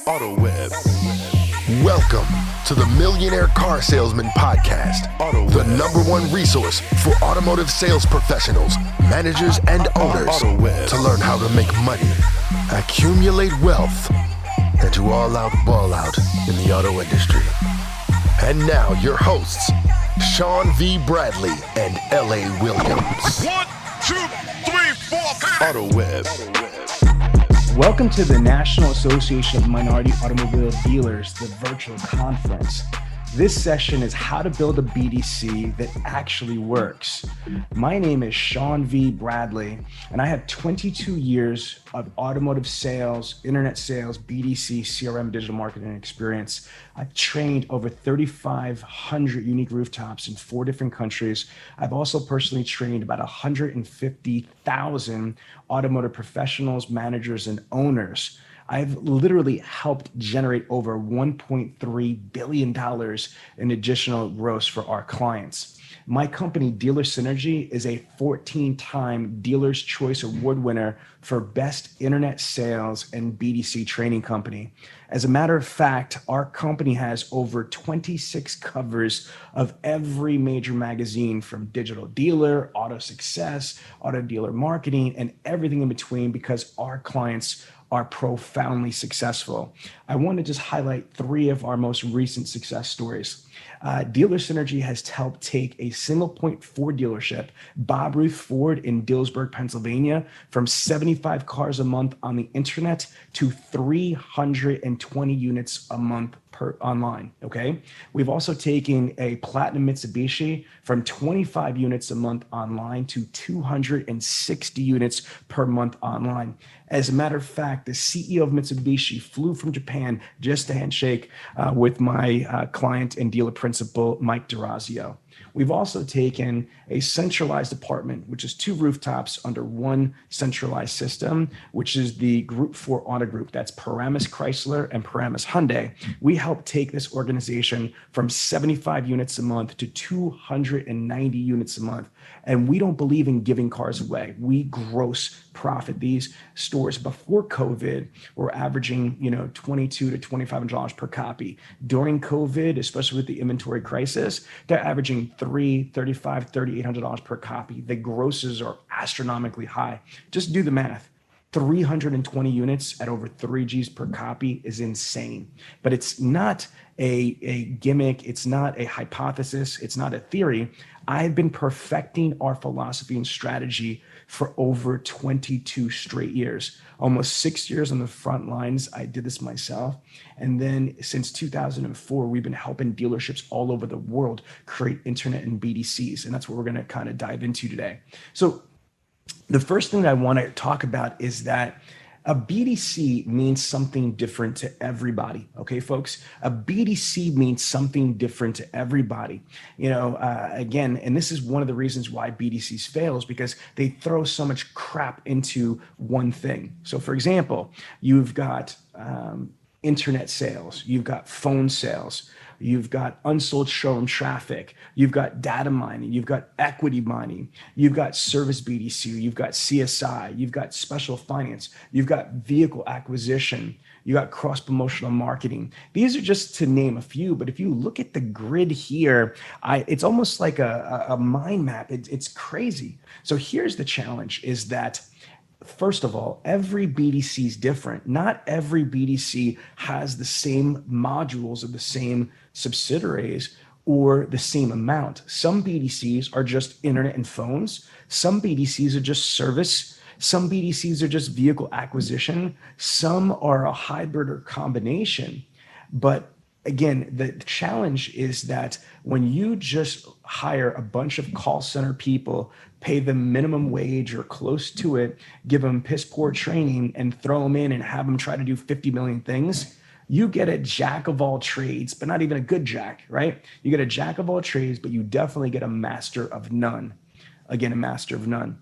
AutoWeb. Welcome to the Millionaire Car Salesman Podcast, the #1 resource for automotive sales professionals, managers, and owners to learn how to make money, accumulate wealth, and to all out ball out in the auto industry. And now your hosts, Sean V. Bradley and L.A. Williams. 1, 2, 3, 4, 5. AutoWeb. Welcome to the National Association of Minority Automobile Dealers, the virtual conference. This session is how to build a BDC that actually works. My name is Sean V. Bradley, and I have 22 years of automotive sales, internet sales, BDC, CRM, digital marketing experience. I've trained over 3,500 unique rooftops in 4 different countries. I've also personally trained about 150,000 automotive professionals, managers, and owners. I've literally helped generate over $1.3 billion in additional gross for our clients. My company, Dealer Synergy, is a 14-time Dealer's Choice Award winner for Best Internet Sales and BDC Training Company. As a matter of fact, our company has over 26 covers of every major magazine, from Digital Dealer, Auto Success, Auto Dealer Marketing, and everything in between, because our clients are profoundly successful. I want to just highlight 3 of our most recent success stories. Dealer Synergy has helped take a single point Ford dealership, Bob Ruth Ford in Dillsburg, Pennsylvania, from 75 cars a month on the internet to 320 units a month per online, okay? We've also taken a Platinum Mitsubishi from 25 units a month online to 260 units per month online. As a matter of fact, the CEO of Mitsubishi flew from Japan just to handshake with my client and dealer principal, Mike DeRazio. We've also taken a centralized apartment, which is 2 rooftops under one centralized system, which is the Group 4 Auto Group. That's Paramus Chrysler and Paramus Hyundai. We helped take this organization from 75 units a month to 290 units a month. And we don't believe in giving cars away. We gross profit. These stores before COVID were averaging, $2,200 to $2,500 per copy. During COVID, especially with the inventory crisis, they're averaging $3,000, $3,500, $3,800 per copy. The grosses are astronomically high. Just do the math. 320 units at over 3 Gs per copy is insane. But it's not a gimmick. It's not a hypothesis. It's not a theory. I've been perfecting our philosophy and strategy for over 22 straight years. Almost 6 years on the front lines. I did this myself. And then since 2004, we've been helping dealerships all over the world create internet and BDCs. And that's what we're going to kind of dive into today. So the first thing I want to talk about is that a BDC means something different to everybody. Okay, folks, a BDC means something different to everybody. Again, and this is one of the reasons why BDCs fail, is because they throw so much crap into one thing. So for example, you've got internet sales, you've got phone sales, you've got unsold showroom traffic, you've got data mining, you've got equity mining, you've got service BDC, you've got CSI, you've got special finance, you've got vehicle acquisition, you got cross-promotional marketing. These are just to name a few, but if you look at the grid here, it's almost like a mind map. It's crazy. So here's the challenge, is that first of all, every BDC is different. Not every BDC has the same modules or the same subsidiaries or the same amount. Some BDCs are just internet and phones. Some BDCs are just service. Some BDCs are just vehicle acquisition. Some are a hybrid or combination. But again, the challenge is that when you just hire a bunch of call center people, pay them minimum wage or close to it, give them piss poor training, and throw them in and have them try to do 50 million things, you get a jack of all trades, but not even a good jack, right? You get a jack of all trades, but you definitely get a master of none. Again, a master of none.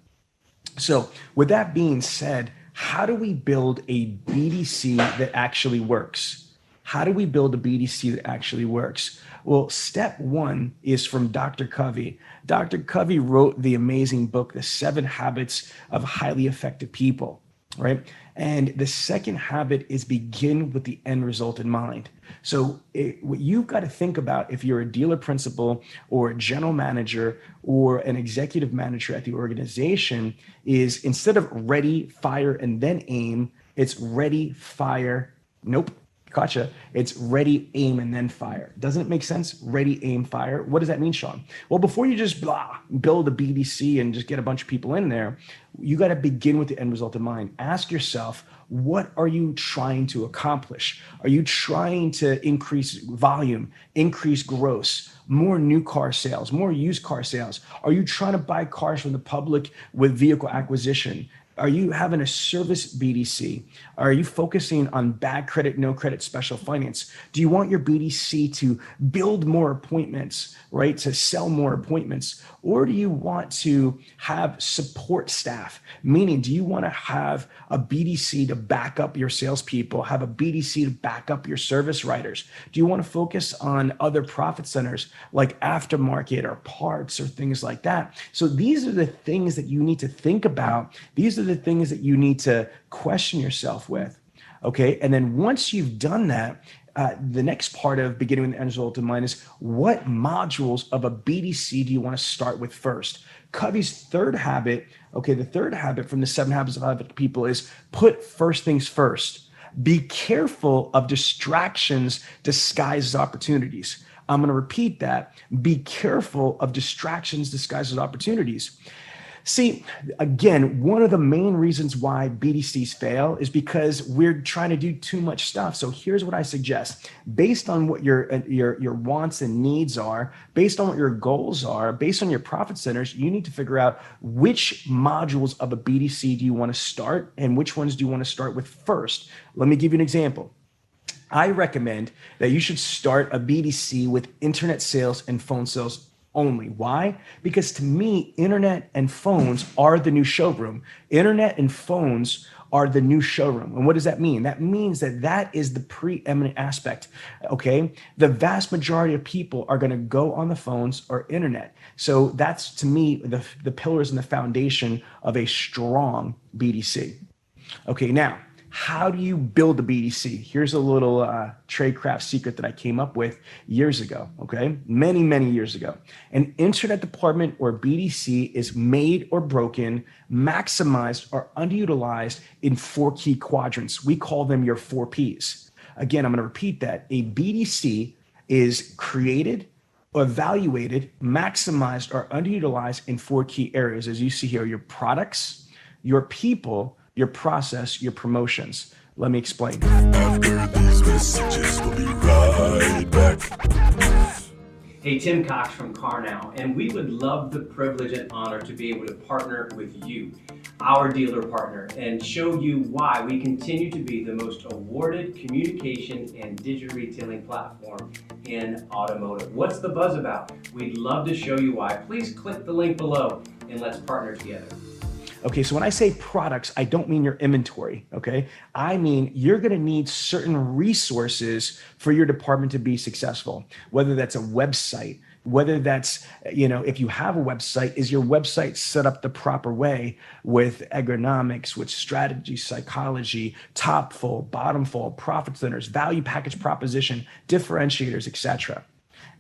So with that being said, how do we build a BDC that actually works? How do we build a BDC that actually works? Well, step 1 is from Dr. Covey. Dr. Covey wrote the amazing book, The 7 Habits of Highly Effective People. right? And the second habit is begin with the end result in mind. So what you've got to think about if you're a dealer principal or a general manager or an executive manager at the organization is instead of ready, fire, and then aim, it's ready, fire, nope, gotcha. It's ready, aim, and then fire. Doesn't it make sense? Ready, aim, fire. What does that mean, Sean? Well, before you just build a BDC and just get a bunch of people in there, you got to begin with the end result in mind. Ask yourself, what are you trying to accomplish? Are you trying to increase volume, increase gross, more new car sales, more used car sales? Are you trying to buy cars from the public with vehicle acquisition? Are you having a service BDC? Are you focusing on bad credit, no credit, special finance? Do you want your BDC to build more appointments, right? To sell more appointments? Or do you want to have support staff? Meaning, do you want to have a BDC to back up your salespeople, have a BDC to back up your service writers? Do you want to focus on other profit centers like aftermarket or parts or things like that? So these are the things that you need to think about. These are the things that you need to question yourself with, okay? And then once you've done that, the next part of beginning with the end result in mind is what modules of a BDC do you want to start with first? Covey's third habit, okay, the third habit from the 7 habits of highly effective people is put first things first. Be careful of distractions disguised as opportunities. I'm going to repeat that. Be careful of distractions disguised as opportunities. See, again, one of the main reasons why BDCs fail is because we're trying to do too much stuff. So here's what I suggest. Based on what your wants and needs are, based on what your goals are, based on your profit centers, you need to figure out which modules of a BDC do you want to start and which ones do you want to start with first. Let me give you an example. I recommend that you should start a BDC with internet sales and phone sales only. Why? Because to me, internet and phones are the new showroom. Internet and phones are the new showroom. And what does that mean? That means that is the preeminent aspect, okay? The vast majority of people are gonna go on the phones or internet. So that's, to me, the pillars and the foundation of a strong BDC. Okay, now, how do you build a BDC? Here's a little tradecraft secret that I came up with years ago, okay? Many, many years ago. An internet department or BDC is made or broken, maximized or underutilized in 4 key quadrants. We call them your 4 Ps. Again, I'm gonna repeat that. A BDC is created, evaluated, maximized, or underutilized in 4 key areas. As you see here, your products, your people, your process, your promotions. Let me explain. After these messages, we'll be right back. Hey, Tim Cox from CarNow, and we would love the privilege and honor to be able to partner with you, our dealer partner, and show you why we continue to be the most awarded communication and digital retailing platform in automotive. What's the buzz about? We'd love to show you why. Please click the link below and let's partner together. Okay, so when I say products, I don't mean your inventory, okay? I mean, you're gonna need certain resources for your department to be successful, whether that's a website, whether that's, if you have a website, is your website set up the proper way with ergonomics, with strategy, psychology, top full, bottom full, profit centers, value package proposition, differentiators, etc.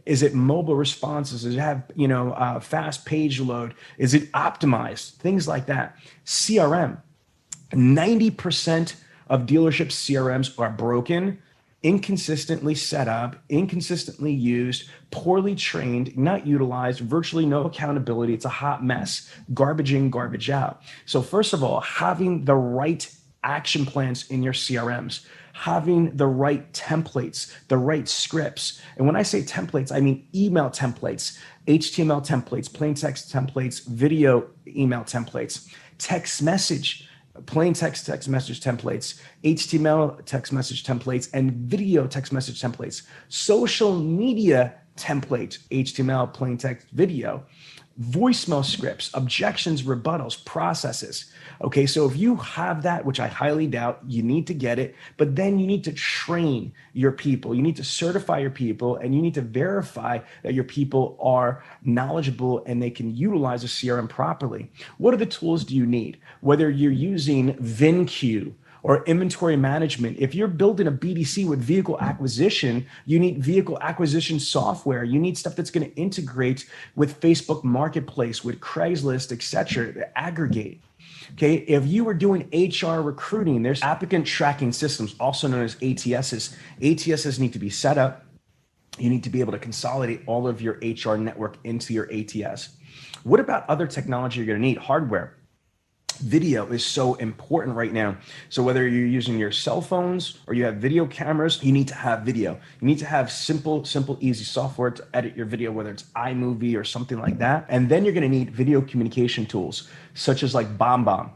Is it mobile responses? Does it have, fast page load? Is it optimized? Things like that. CRM. 90% of dealership CRMs are broken, inconsistently set up, inconsistently used, poorly trained, not utilized, virtually no accountability. It's a hot mess. Garbage in, garbage out. So first of all, having the right action plans in your CRMs, having the right templates, the right scripts. And when I say templates, I mean email templates, HTML templates, plain text templates, video email templates, text message, plain text message templates, HTML text message templates, and video text message templates, social media template, HTML, plain text, video, voicemail scripts, objections, rebuttals, processes. Okay, so if you have that, which I highly doubt, you need to get it, but then you need to train your people. You need to certify your people, and you need to verify that your people are knowledgeable and they can utilize a CRM properly. What are the tools do you need? Whether you're using VinQ or inventory management, if you're building a BDC with vehicle acquisition, you need vehicle acquisition software. You need stuff that's going to integrate with Facebook Marketplace, with Craigslist, etc., to aggregate. Okay, if you were doing HR recruiting, there's applicant tracking systems, also known as ATSs. ATSs need to be set up. You need to be able to consolidate all of your HR network into your ATS. What about other technology you're going to need? Hardware. Video is so important right now. So whether you're using your cell phones or you have video cameras, you need to have video. You need to have simple, easy software to edit your video, whether it's iMovie or something like that. And then you're going to need video communication tools, such as like BombBomb.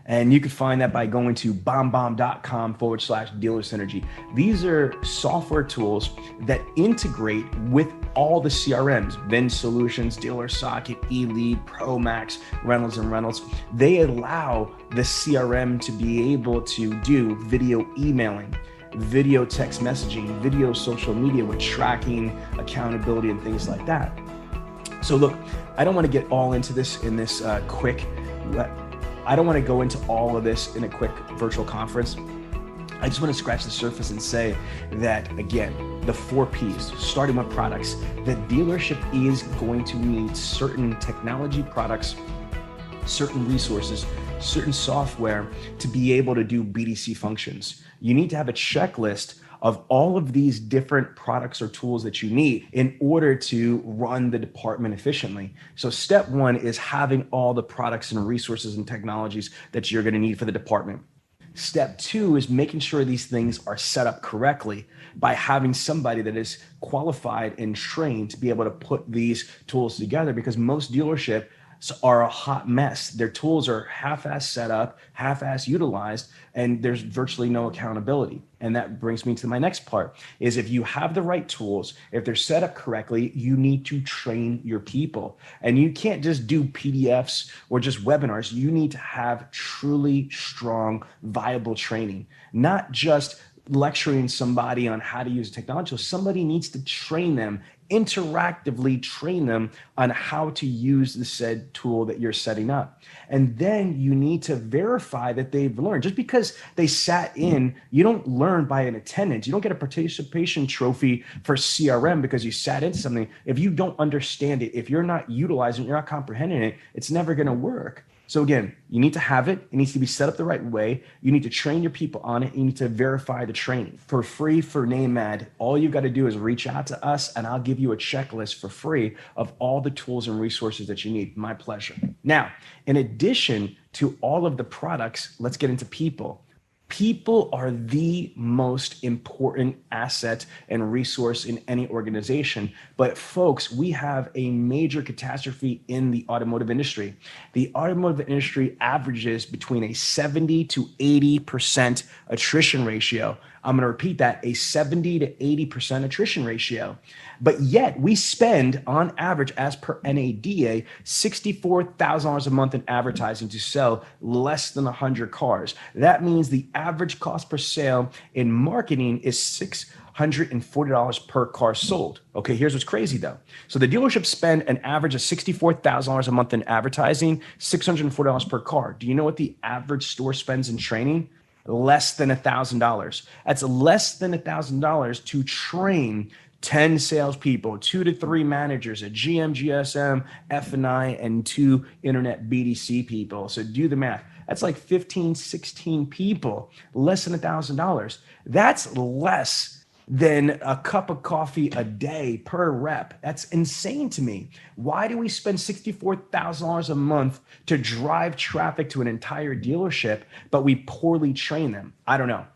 And you can find that by going to bombbomb.com/dealer synergy. These are software tools that integrate with all the CRMs, Vin Solutions, Dealer Socket, eLead, ProMax, Reynolds and Reynolds. They allow the CRM to be able to do video emailing, video text messaging, video social media with tracking, accountability, and things like that. So look, I don't want to get all into this in this I don't want to go into all of this in a quick virtual conference. I just want to scratch the surface and say that, again, the 4 Ps, starting with products, the dealership is going to need certain technology products, certain resources, certain software to be able to do BDC functions. You need to have a checklist of all of these different products or tools that you need in order to run the department efficiently. So step 1 is having all the products and resources and technologies that you're going to need for the department. Step 2 is making sure these things are set up correctly by having somebody that is qualified and trained to be able to put these tools together, because most dealerships are a hot mess. Their tools are half-ass set up, half-ass utilized, and there's virtually no accountability. And that brings me to my next part, is if you have the right tools, if they're set up correctly, you need to train your people. And you can't just do PDFs or just webinars. You need to have truly strong, viable training, not just lecturing somebody on how to use technology. So somebody needs to train them, interactively train them on how to use the said tool that you're setting up. And then you need to verify that they've learned. Just because they sat in, you don't learn by an attendance. You don't get a participation trophy for CRM because you sat into something. If you don't understand it, if you're not utilizing it, you're not comprehending it, it's never going to work. So again, you need to have it. It needs to be set up the right way. You need to train your people on it. You need to verify the training for free for NAMAD. All you've got to do is reach out to us and I'll give you a checklist for free of all the tools and resources that you need. My pleasure. Now, in addition to all of the products, let's get into people. People are the most important asset and resource in any organization. But folks, we have a major catastrophe in the automotive industry. The automotive industry averages between a 70 to 80% attrition ratio. I'm going to repeat that, a 70 to 80% attrition ratio. But yet we spend on average, as per NADA, $64,000 a month in advertising to sell less than 100 cars. That means the average cost per sale in marketing is $640 per car sold. Okay, here's what's crazy though. So the dealerships spend an average of $64,000 a month in advertising, $640 per car. Do you know what the average store spends in training? Less than $1,000. That's less than $1,000 to train 10 salespeople, 2 to 3 managers, a GM, GSM, F&I, and 2 internet BDC people. So do the math. That's like 15, 16 people, less than $1,000. That's less than a cup of coffee a day per rep. That's insane to me. Why do we spend $64,000 a month to drive traffic to an entire dealership, but we poorly train them? I don't know.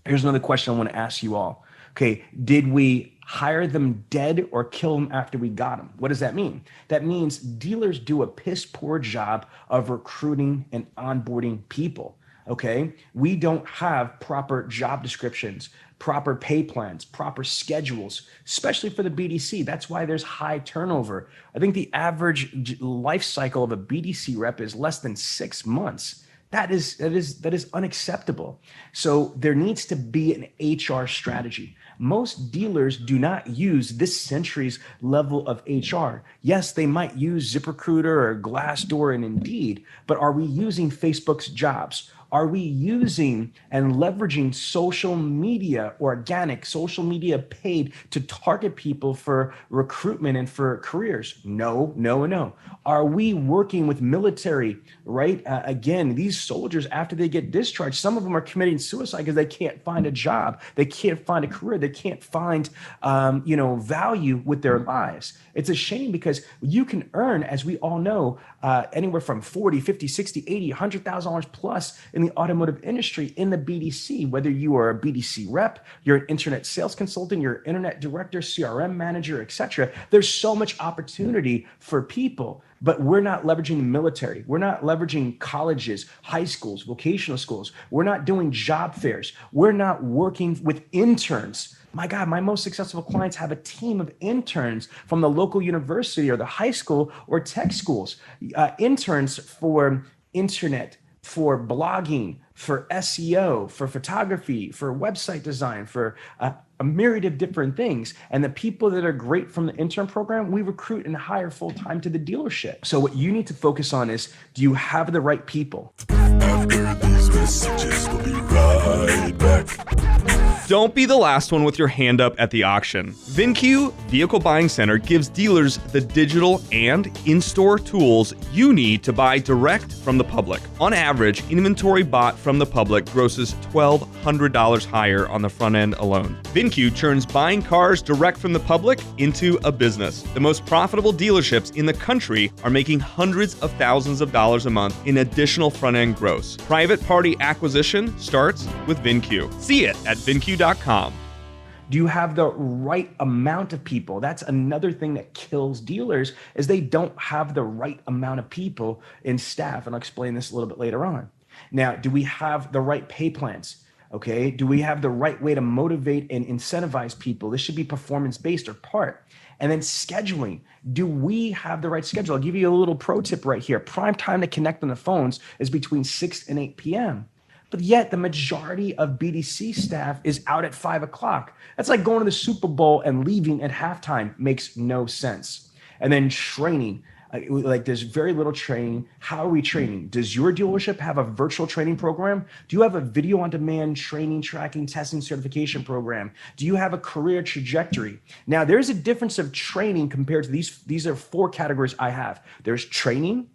Here's another question I want to ask you all. Okay, did we hire them dead or kill them after we got them? What does that mean? That means dealers do a piss poor job of recruiting and onboarding people. Okay. We don't have proper job descriptions, proper pay plans, proper schedules, especially for the BDC. That's why there's high turnover. I think the average life cycle of a BDC rep is less than 6 months. That is unacceptable. So there needs to be an HR strategy. Most dealers do not use this century's level of HR. Yes, they might use ZipRecruiter or Glassdoor and Indeed, but are we using Facebook's jobs? Are we using and leveraging social media, organic social media paid to target people for recruitment and for careers? No, no, no. Are we working with military, right? Again, these soldiers, after they get discharged, some of them are committing suicide because they can't find a job. They can't find a career. They can't find, value with their lives. It's a shame because you can earn, as we all know, anywhere from 40, 50, 60, 80, $100,000 plus in the automotive industry in the BDC, whether you are a BDC rep, you're an internet sales consultant, you're an internet director, CRM manager, etc. There's so much opportunity for people, but we're not leveraging the military. We're not leveraging colleges, high schools, vocational schools. We're not doing job fairs. We're not working with interns. My God, my most successful clients have a team of interns from the local university or the high school or tech schools, interns for internet, for blogging, for SEO, for photography, for website design, for a myriad of different things. And the people that are great from the intern program, we recruit and hire full-time to the dealership. So what you need to focus on is, do you have the right people? After these messages, we'll be right back. Don't be the last one with your hand up at the auction. VinQ Vehicle Buying Center gives dealers the digital and in-store tools you need to buy direct from the public. On average, inventory bought from the public grosses $1,200 higher on the front end alone. VinQ turns buying cars direct from the public into a business. The most profitable dealerships in the country are making hundreds of thousands of dollars a month in additional front end gross. Private party acquisition starts with VinQ. See it at VinQ.com. Do you have the right amount of people? That's another thing that kills dealers, is they don't have the right amount of people in staff. And I'll explain this a little bit later on. Now, do we have the right pay plans? Okay. Do we have the right way to motivate and incentivize people? This should be performance-based or part. And then scheduling. Do we have the right schedule? I'll give you a little pro tip right here. Prime time to connect on the phones is between 6 and 8 p.m. But yet the majority of BDC staff is out at 5 o'clock. That's like going to the Super Bowl and leaving at halftime. Makes no sense. And then training. Like there's very little training. How are we training? Does your dealership have a virtual training program? Do you have a video on demand training, tracking, testing, certification program? Do you have a career trajectory? Now there's a difference of training compared to these are 4 categories I have. There's training,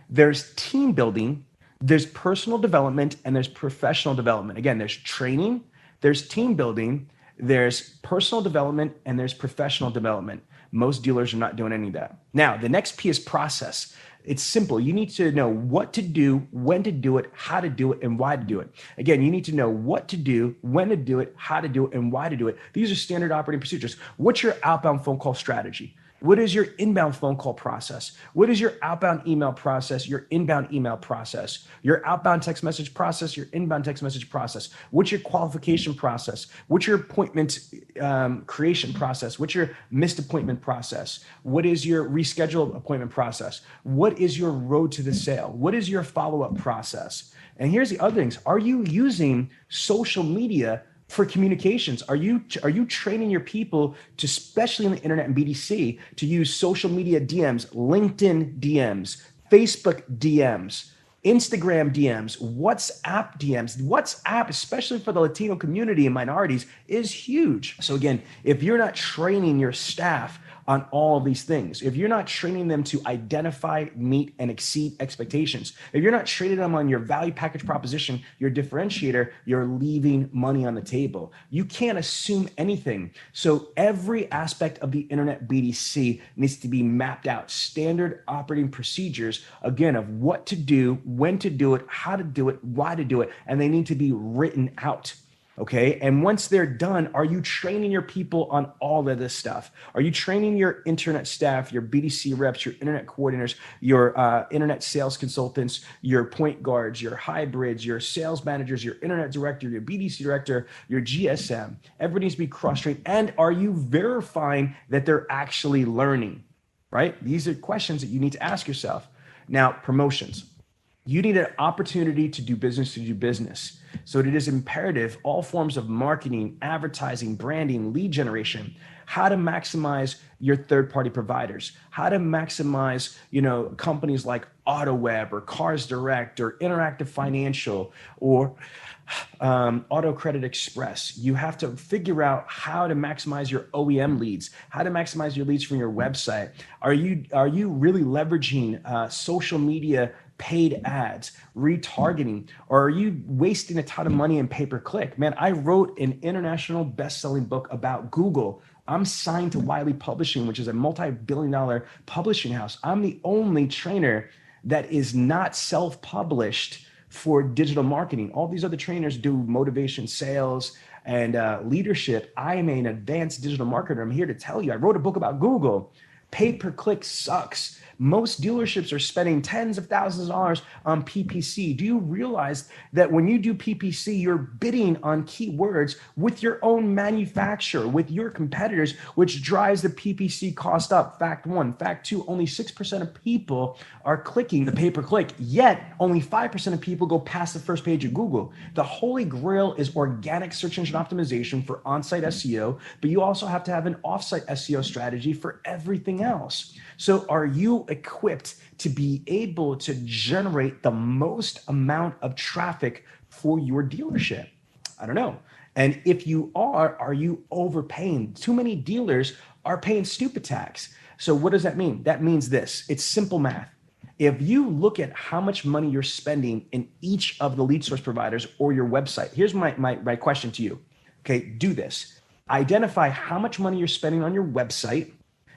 there's team building, there's personal development, and there's professional development. Again, there's training, there's team building, there's personal development, and there's professional development. Most dealers are not doing any of that. Now, the next P is process. It's simple. You need to know what to do, when to do it, how to do it, and why to do it. Again, you need to know what to do, when to do it, how to do it, and why to do it. These are standard operating procedures. What's your outbound phone call strategy? What is your inbound phone call process? What is your outbound email process, your inbound email process, your outbound text message process, your inbound text message process? What's your qualification process? What's your appointment creation process? What's your missed appointment process? What is your rescheduled appointment process? What is your road to the sale? What is your follow-up process? And here's the other things. Are you using social media for communications? Are you training your people to, especially in the internet and BDC, to use social media DMs, LinkedIn DMs, Facebook DMs, Instagram DMs, WhatsApp DMs? WhatsApp, especially for the Latino community and minorities, is huge. So again, if you're not training your staff on all of these things, if you're not training them to identify, meet, and exceed expectations, if you're not training them on your value package proposition, your differentiator, you're leaving money on the table. You can't assume anything. So every aspect of the internet BDC needs to be mapped out, standard operating procedures, again, of what to do, when to do it, how to do it, why to do it, and they need to be written out. Okay. And once they're done, are you training your people on all of this stuff? Are you training your internet staff, your BDC reps, your internet coordinators, your internet sales consultants, your point guards, your hybrids, your sales managers, your internet director, your BDC director, your GSM? Everybody needs to be cross-trained. And are you verifying that they're actually learning, right? These are questions that you need to ask yourself. Now, promotions. You need an opportunity to do business. So it is imperative all forms of marketing, advertising, branding, lead generation, how to maximize your third-party providers, how to maximize, companies like AutoWeb or Cars Direct or Interactive Financial or Auto Credit Express. You have to figure out how to maximize your OEM leads, how to maximize your leads from your website. Are you really leveraging social media paid ads, retargeting, or are you wasting a ton of money in pay-per-click? Man, I wrote an international best-selling book about Google. I'm signed to Wiley Publishing, which is a multi-billion-dollar publishing house. I'm the only trainer that is not self-published for digital marketing. All these other trainers do motivation, sales, and leadership. I am an advanced digital marketer. I'm here to tell you, I wrote a book about Google. Pay-per-click sucks. Most dealerships are spending tens of thousands of dollars on PPC. Do you realize that when you do PPC, you're bidding on keywords with your own manufacturer, with your competitors, which drives the PPC cost up? Fact one. Fact two, only 6% of people are clicking the pay-per-click, yet only 5% of people go past the first page of Google. The holy grail is organic search engine optimization for on-site SEO, but you also have to have an off-site SEO strategy for everything else. So are you equipped to be able to generate the most amount of traffic for your dealership? I don't know. And if you are you overpaying? Too many dealers are paying stupid tax. So what does that mean? That means this. It's simple math. If you look at how much money you're spending in each of the lead source providers or your website, here's my question to you. Okay, do this. Identify how much money you're spending on your website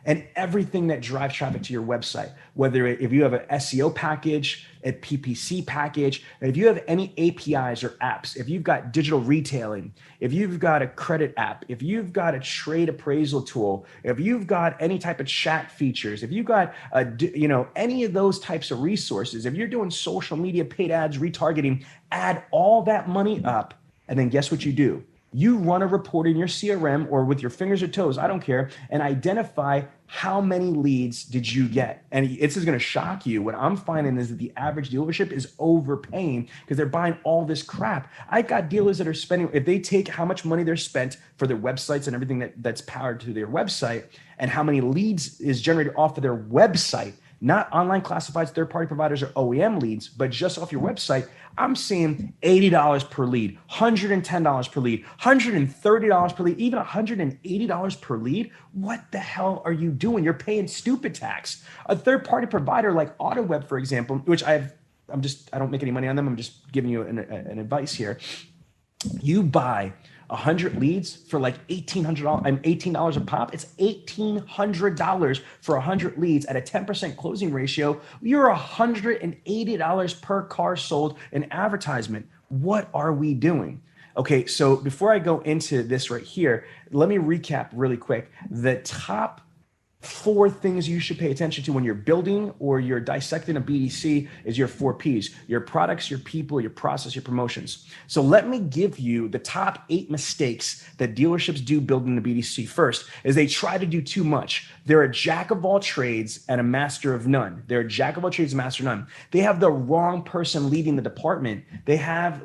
and everything that drives traffic to your website, whether if you have an SEO package, a PPC package, if you have any APIs or apps, if you've got digital retailing, if you've got a credit app, if you've got a trade appraisal tool, if you've got any type of chat features, if you've got any of those types of resources, if you're doing social media, paid ads, retargeting, add all that money up, and then guess what you do? You run a report in your CRM or with your fingers or toes, I don't care, and identify how many leads did you get. And this is going to shock you. What I'm finding is that the average dealership is overpaying because they're buying all this crap. I got dealers that are spending, if they take how much money they're spent for their websites and everything that's powered to their website and how many leads is generated off of their website, not online classifieds, third-party providers, or OEM leads, but just off your website, I'm seeing $80 per lead, $110 per lead, $130 per lead, even $180 per lead. What the hell are you doing? You're paying stupid tax. A third-party provider like AutoWeb, for example, which I don't make any money on them. I'm just giving you an advice here. You buy 100 leads for like $18 a pop. It's $1,800 for 100 leads at a 10% closing ratio. You're $180 per car sold in advertisement. What are we doing? Okay, so before I go into this right here, let me recap really quick. The top 4 things you should pay attention to when you're building or you're dissecting a BDC is your 4 Ps: your products, your people, your process, your promotions. So let me give you the top 8 mistakes that dealerships do building the BDC. First is they try to do too much. They're a jack of all trades and a master of none. They're a jack of all trades, master of none. They have the wrong person leading the department. They have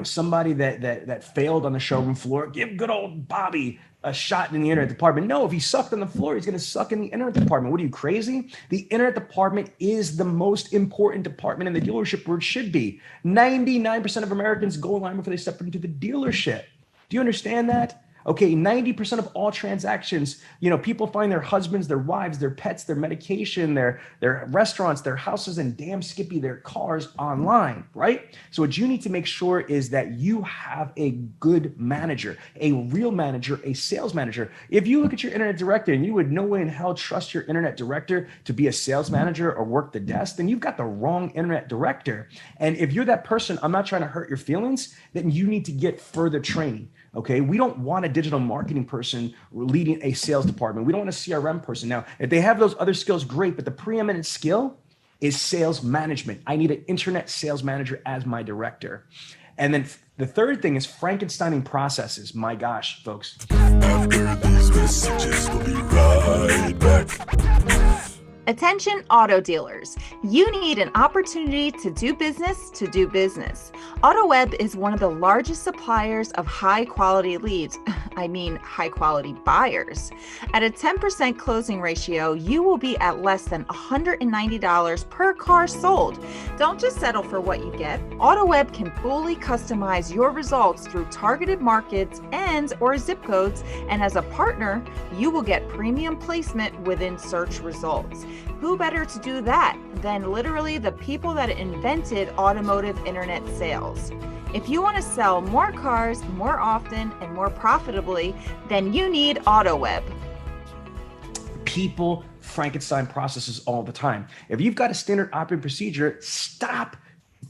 somebody that failed on the showroom floor. Give good old Bobby a shot in the internet department. No, if he sucked on the floor, he's going to suck in the internet department. What are you, crazy? The internet department is the most important department in the dealership, where it should be. 99% of Americans go online before they step into the dealership. Do you understand that? Okay, 90% of all transactions, people find their husbands, their wives, their pets, their medication, their restaurants, their houses, and damn Skippy, their cars online, right? So what you need to make sure is that you have a good manager, a real manager, a sales manager. If you look at your internet director and you would no way in hell trust your internet director to be a sales manager or work the desk, then you've got the wrong internet director. And if you're that person, I'm not trying to hurt your feelings, then you need to get further training. Okay, we don't want a digital marketing person leading a sales department. We don't want a CRM person. Now, if they have those other skills, great, but the preeminent skill is sales management. I need an internet sales manager as my director. And then the third thing is Frankensteining processes. My gosh, folks. After these messages, we'll be right back. Attention auto dealers, you need an opportunity to do business. AutoWeb is one of the largest suppliers of high quality leads, high quality buyers. At a 10% closing ratio, you will be at less than $190 per car sold. Don't just settle for what you get. AutoWeb can fully customize your results through targeted markets and or zip codes, and as a partner, you will get premium placement within search results. Who better to do that than literally the people that invented automotive internet sales? If you want to sell more cars more often and more profitably, then you need AutoWeb. People Frankenstein processes all the time. If you've got a standard operating procedure, stop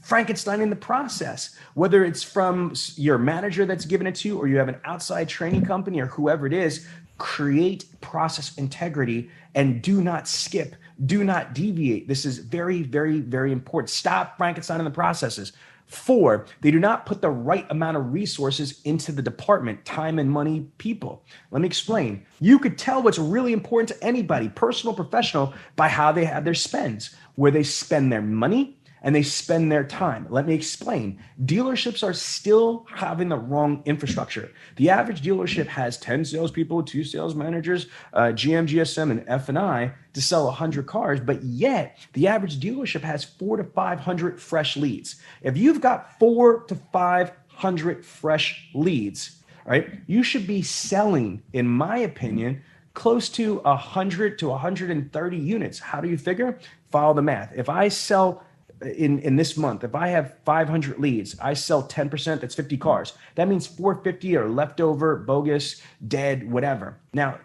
Frankensteining the process, whether it's from your manager that's given it to you or you have an outside training company or whoever it is. Create process integrity and do not skip, do not deviate. This is very, very, very important. Stop Frankensteining the processes. 4, they do not put the right amount of resources into the department, time and money, people. Let me explain. You could tell what's really important to anybody, personal, professional, by how they have their spends, where they spend their money and they spend their time. Let me explain. Dealerships are still having the wrong infrastructure. The average dealership has 10 salespeople, 2 sales managers, GM, GSM, and F&I to sell 100 cars, but yet the average dealership has 400 to 500 fresh leads. If you've got 400 to 500 fresh leads, right, you should be selling, in my opinion, close to 100 to 130 units. How do you figure? Follow the math. If I sell in this month, if I have 500 leads, I sell 10%, that's 50 cars. That means 450 are leftover, bogus, dead, whatever. Now,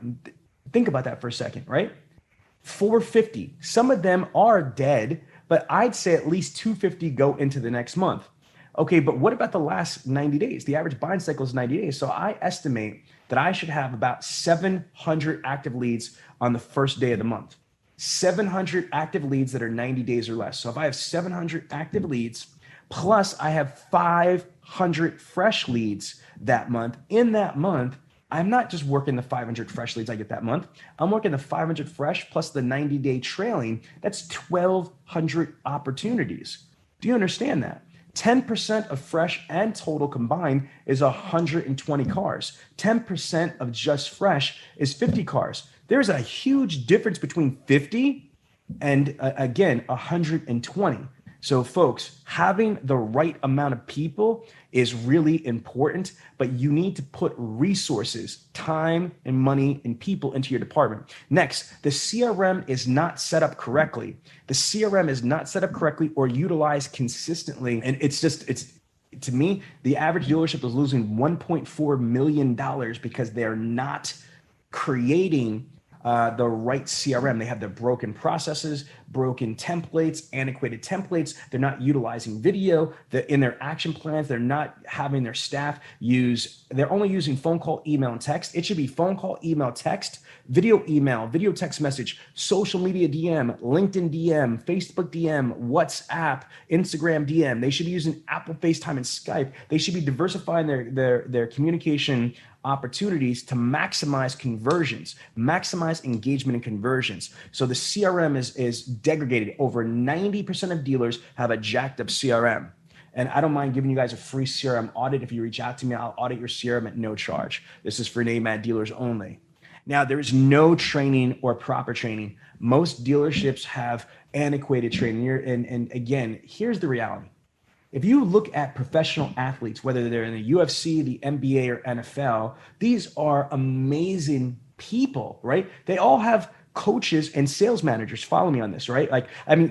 think about that for a second, right? 450, some of them are dead, but I'd say at least 250 go into the next month. Okay, but what about the last 90 days? The average buying cycle is 90 days. So I estimate that I should have about 700 active leads on the first day of the month. 700 active leads that are 90 days or less. So if I have 700 active leads, plus I have 500 fresh leads that month, in that month, I'm not just working the 500 fresh leads I get that month. I'm working the 500 fresh plus the 90-day trailing. That's 1,200 opportunities. Do you understand that? 10% of fresh and total combined is 120 cars. 10% of just fresh is 50 cars. There's a huge difference between 50 and again, 120. So folks, having the right amount of people is really important, but you need to put resources, time and money and people into your department. Next, the CRM is not set up correctly. The CRM is not set up correctly or utilized consistently. And it's to me, the average dealership is losing $1.4 million because they're not creating the right CRM. They have their broken processes, broken templates, antiquated templates. They're not utilizing video. In their action plans, they're not having their staff they're only using phone call, email, and text. It should be phone call, email, text, video email, video text message, social media DM, LinkedIn DM, Facebook DM, WhatsApp, Instagram DM. They should be using Apple FaceTime and Skype. They should be diversifying their communication opportunities to maximize conversions, maximize engagement and conversions. So the CRM is degraded. Over 90% of dealers have a jacked up CRM. And I don't mind giving you guys a free CRM audit. If you reach out to me, I'll audit your CRM at no charge. This is for name ad dealers only. Now, there is no training or proper training. Most dealerships have antiquated training. And again, here's the reality. If you look at professional athletes, whether they're in the UFC, the NBA, or NFL, these are amazing people, right? They all have coaches and sales managers. Follow me on this, right?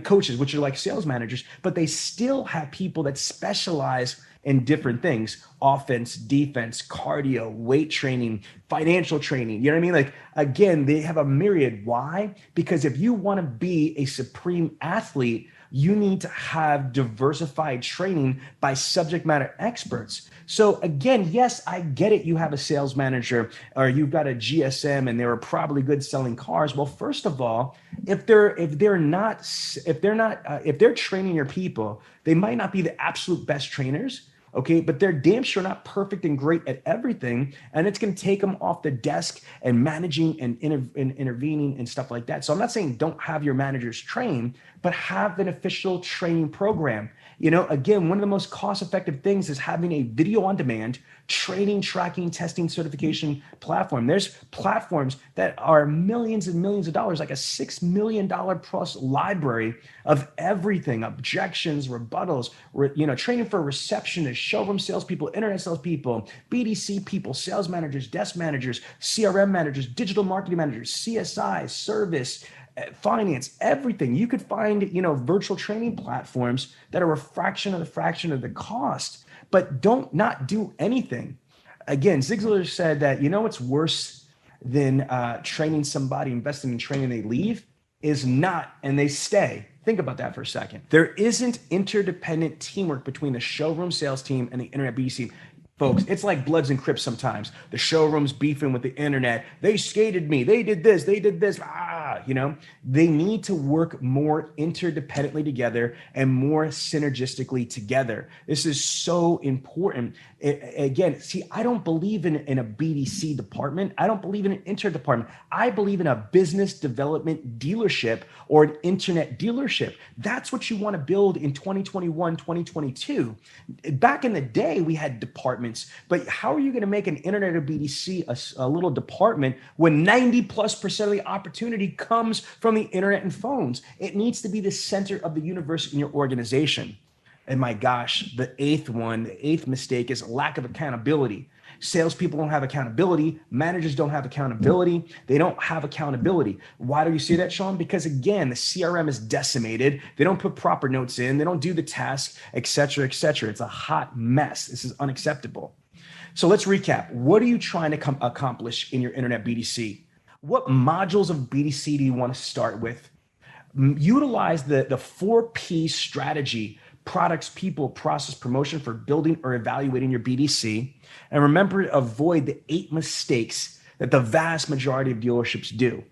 Coaches, which are like sales managers, but they still have people that specialize in different things: offense, defense, cardio, weight training, financial training. You know what I mean? Like, again, they have a myriad. Why? Because if you want to be a supreme athlete, you need to have diversified training by subject matter experts. So again, yes, I get it. You have a sales manager or you've got a GSM and they were probably good selling cars. Well, first of all, if they're training your people, they might not be the absolute best trainers. Okay, but they're damn sure not perfect and great at everything. And it's going to take them off the desk and managing and intervening and stuff like that. So I'm not saying don't have your managers train, but have an official training program. You know, again, one of the most cost-effective things is having a video on demand training, tracking, testing, certification platform. There's platforms that are millions and millions of dollars, like a $6 million plus library of everything: objections, rebuttals, training for receptionists, showroom salespeople, internet salespeople, BDC people, sales managers, desk managers, CRM managers, digital marketing managers, CSI, service, finance, everything. You could find, virtual training platforms that are a fraction of the cost, but don't not do anything. Again, Zig Ziglar said that, what's worse than training somebody, investing in training, they leave, is not, and they stay. Think about that for a second. There isn't interdependent teamwork between the showroom sales team and the internet BDC. Folks, it's like Bloods and Crips sometimes. The showroom's beefing with the internet. They skated me. They did this. They need to work more interdependently together and more synergistically together. This is so important. Again, see, I don't believe in a BDC department. I don't believe in an interdepartment. I believe in a business development dealership or an internet dealership. That's what you want to build in 2021, 2022. Back in the day, we had departments, but how are you going to make an internet or BDC a little department when 90+% of the opportunity comes from the internet and phones? It needs to be the center of the universe in your organization. And my gosh, the eighth mistake is lack of accountability. Salespeople don't have accountability. Managers don't have accountability. They don't have accountability. Why do you see that, Sean? Because again, the CRM is decimated. They don't put proper notes in. They don't do the task, et cetera, et cetera. It's a hot mess. This is unacceptable. So let's recap. What are you trying to accomplish in your internet BDC? What modules of BDC do you want to start with? Utilize the 4P strategy: products, people, process, promotion, for building or evaluating your BDC. And remember to avoid the 8 mistakes that the vast majority of dealerships do.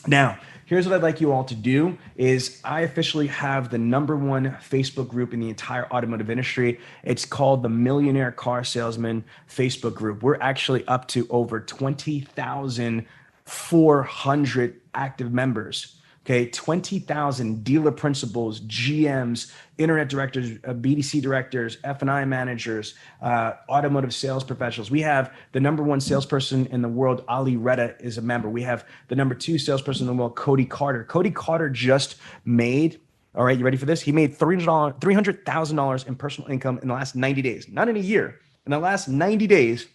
Now, here's what I'd like you all to do is I officially have the #1 Facebook group in the entire automotive industry. It's called the Millionaire Car Salesman Facebook group. We're actually up to over 20,400 active members. Okay, 20,000 dealer principals, GMs, internet directors, BDC directors, F&I managers, automotive sales professionals. We have the #1 salesperson in the world, Ali Retta, is a member. We have the #2 salesperson in the world, Cody Carter. Cody Carter just made, all right, you ready for this? He made $300,000 in personal income in the last 90 days, not in a year. In the last 90 days,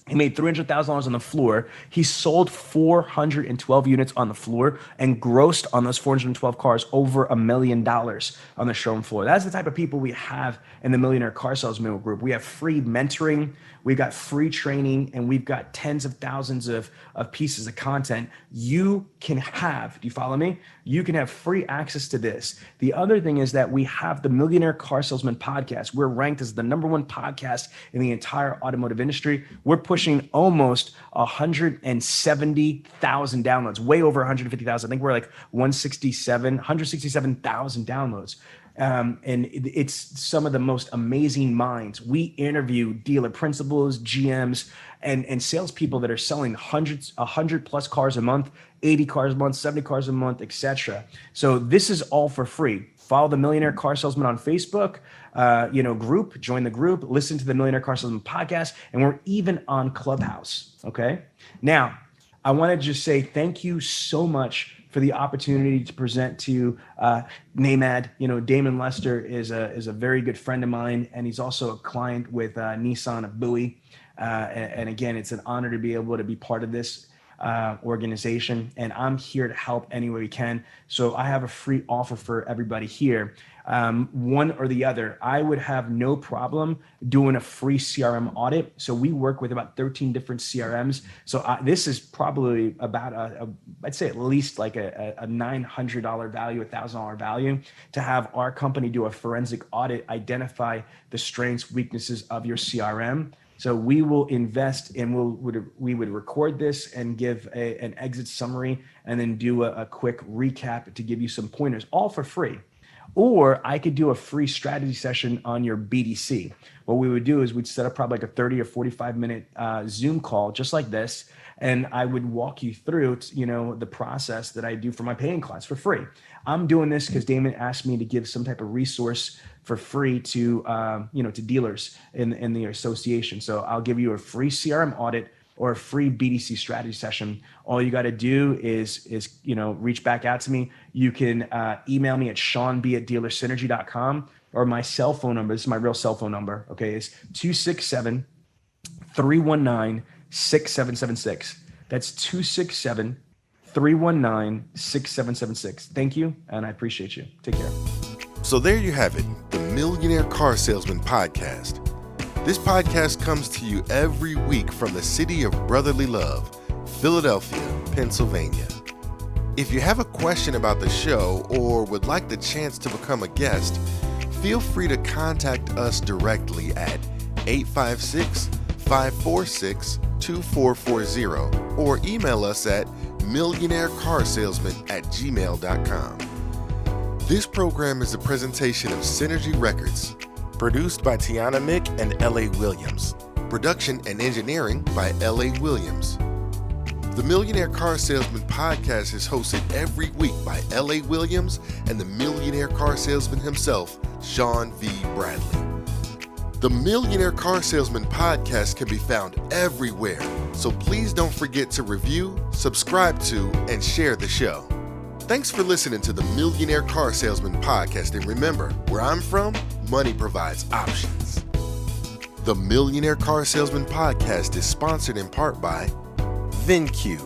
he made $300,000 on the floor. He sold 412 units on the floor and grossed on those 412 cars over $1 million on the showroom floor. That's the type of people we have in the Millionaire Car Salesman group. We have free mentoring, we've got free training, and we've got tens of thousands of pieces of content you can have. Do you follow me? You can have free access to this. The other thing is that we have the Millionaire Car Salesman podcast. We're ranked as the #1 podcast in the entire automotive industry. We're pushing almost 170,000 downloads, way over 150,000. I think we're like 167,000 downloads. And it's some of the most amazing minds. We interview dealer principals, GMs, and salespeople that are selling 100+ cars a month, 80 cars a month, 70 cars a month, etc. So this is all for free. Follow the Millionaire Car Salesman on Facebook, group, join the group, listen to the Millionaire Car Salesman podcast, and we're even on Clubhouse, okay? Now, I want to just say thank you so much for the opportunity to present to NAMAD. Damon Lester is a very good friend of mine, and he's also a client with Nissan of Bowie. And again, it's an honor to be able to be part of this organization, and I'm here to help any way we can. So I have a free offer for everybody here. One or the other. I would have no problem doing a free CRM audit. So we work with about 13 different CRMs. So this is probably about I'd say at least like a $900 value, $1,000 value to have our company do a forensic audit, identify the strengths, weaknesses of your CRM. So we will invest and we would record this and give an exit summary and then do a quick recap to give you some pointers, all for free. Or I could do a free strategy session on your BDC. What we would do is we'd set up probably like a 30 or 45 minute Zoom call just like this. And I would walk you through, the process that I do for my paying clients for free. I'm doing this because Damon asked me to give some type of resource for free to, to dealers in the association. So I'll give you a free CRM audit or a free BDC strategy session. All you got to do is reach back out to me. You can email me at seanb@dealersynergy.com, or my cell phone number. This is my real cell phone number. Okay, it's 267-319-6776. That's 267-319-6776. Thank you, and I appreciate you. Take care. So there you have it, the Millionaire Car Salesman Podcast. This podcast comes to you every week from the city of brotherly love, Philadelphia, Pennsylvania. If you have a question about the show or would like the chance to become a guest, feel free to contact us directly at 856-546-2440 or email us at millionairecarsalesman@gmail.com. This program is a presentation of Synergy Records, produced by Tiana Mick and L.A. Williams. Production and engineering by L.A. Williams. The Millionaire Car Salesman Podcast is hosted every week by L.A. Williams and the Millionaire Car Salesman himself, Sean V. Bradley. The Millionaire Car Salesman Podcast can be found everywhere, so please don't forget to review, subscribe to, and share the show. Thanks for listening to the Millionaire Car Salesman Podcast, and remember, where I'm from, money provides options. The Millionaire Car Salesman Podcast is sponsored in part by VinQ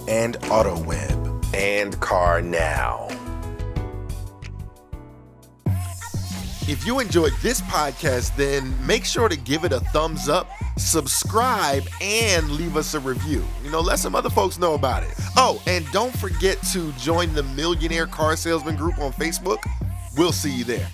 and AutoWeb and CarNow. If you enjoyed this podcast, then make sure to give it a thumbs up, subscribe, and leave us a review. Let some other folks know about it. Oh, and don't forget to join the Millionaire Car Salesman group on Facebook. We'll see you there.